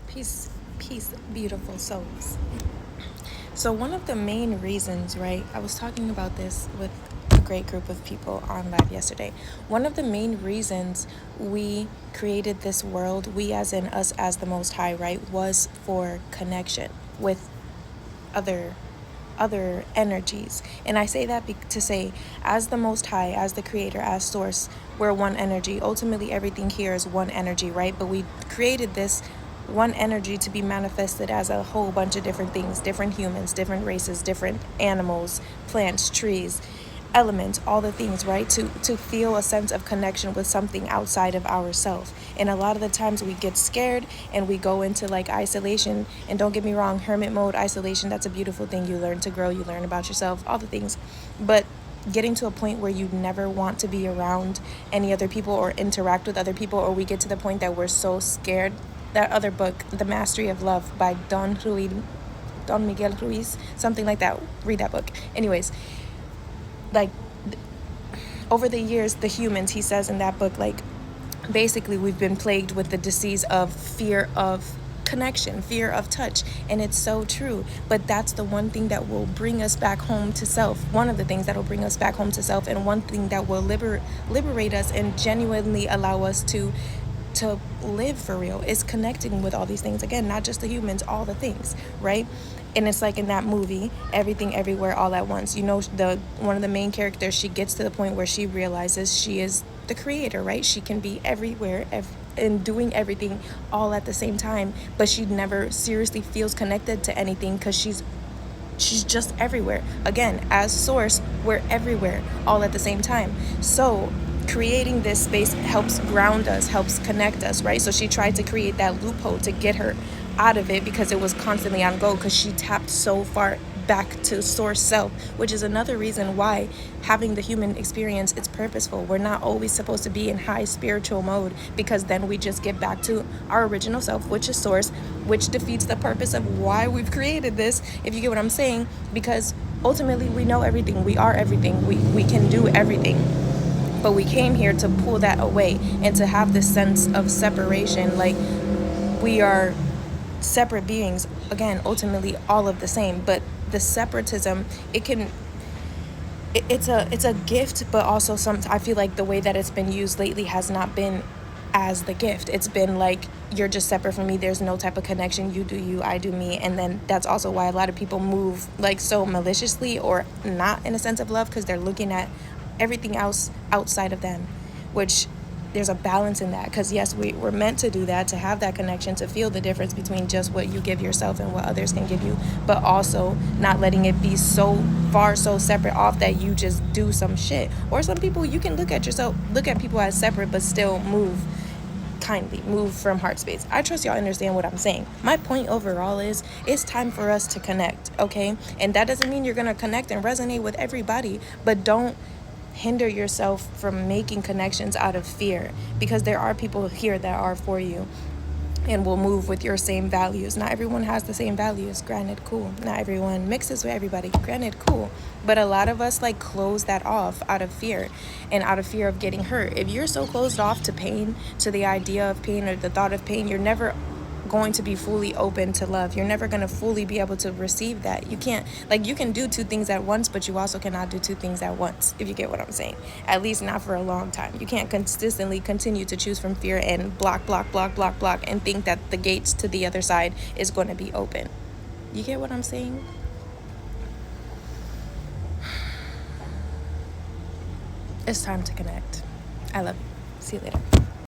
Peace, peace, beautiful souls. So, one of the main reasons, right? I was talking about this with a great group of people on live yesterday. One of the main reasons we created this world, we as in us as the Most High, right, was for connection with other energies. And I say that to say, as the Most High, as the Creator, as Source, we're one energy. Ultimately, everything here is one energy, right? But we created this one energy to be manifested as a whole bunch of different things, different humans, different races, different animals, plants, trees, elements, all the things, right? To feel a sense of connection with something outside of ourselves. And a lot of the times we get scared and we go into like isolation. And don't get me wrong, hermit mode, isolation, that's a beautiful thing. You learn to grow, you learn about yourself, all the things. But getting to a point where you never want to be around any other people or interact with other people, or we get to the point that we're so scared. That other book, The Mastery of Love by Don Miguel Ruiz, something like that. Read that book. Anyways, like over the years, the humans, he says in that book, like basically we've been plagued with the disease of fear of connection, fear of touch. And it's so true. But that's the one thing that will bring us back home to self. One of the things that will bring us back home to self, and one thing that will liberate us and genuinely allow us to live for real is connecting with all these things. Again, not just the humans, all the things, right? And it's like in that movie, Everything Everywhere All at Once. You know, one of the main characters, she gets to the point where she realizes she is the creator, right? She can be everywhere and doing everything all at the same time, but she never seriously feels connected to anything because she's just everywhere. Again, as Source, we're everywhere all at the same time. So creating this space helps ground us, helps connect us, right? So she tried to create that loophole to get her out of it because it was constantly on go, because she tapped so far back to Source self, which is another reason why having the human experience, it's purposeful. We're not always supposed to be in high spiritual mode, because then we just get back to our original self, which is Source, which defeats the purpose of why we've created this, if you get what I'm saying. Because ultimately we know everything, we are everything, we can do everything. But we came here to pull that away and to have this sense of separation, like we are separate beings, again, ultimately all of the same. But the separatism, it's a gift, but also I feel like the way that it's been used lately has not been as the gift. It's been like, you're just separate from me, there's no type of connection, you do you, I do me. And then that's also why a lot of people move like so maliciously, or not in a sense of love, because they're looking at everything else outside of them, which there's a balance in that. Because yes, we're meant to do that, to have that connection, to feel the difference between just what you give yourself and what others can give you, but also not letting it be so far, so separate off that you just do some shit. Or some people, you can look at people as separate but still move kindly, move from heart space. I trust y'all understand what I'm saying. My point overall is, it's time for us to connect, okay? And that doesn't mean you're gonna connect and resonate with everybody, but don't hinder yourself from making connections out of fear, because there are people here that are for you and will move with your same values. Not everyone has the same values, granted, cool. Not everyone mixes with everybody, granted, cool. But a lot of us like close that off out of fear, and out of fear of getting hurt. If you're so closed off to pain, to the idea of pain or the thought of pain, you're never going to be fully open to love. You're never going to fully be able to receive that. You can't, like, you can do two things at once, but you also cannot do two things at once, if you get what I'm saying. At least not for a long time. You can't consistently continue to choose from fear and block, and think that the gates to the other side is going to be open. You get what I'm saying? It's time to connect. I love you. See you later.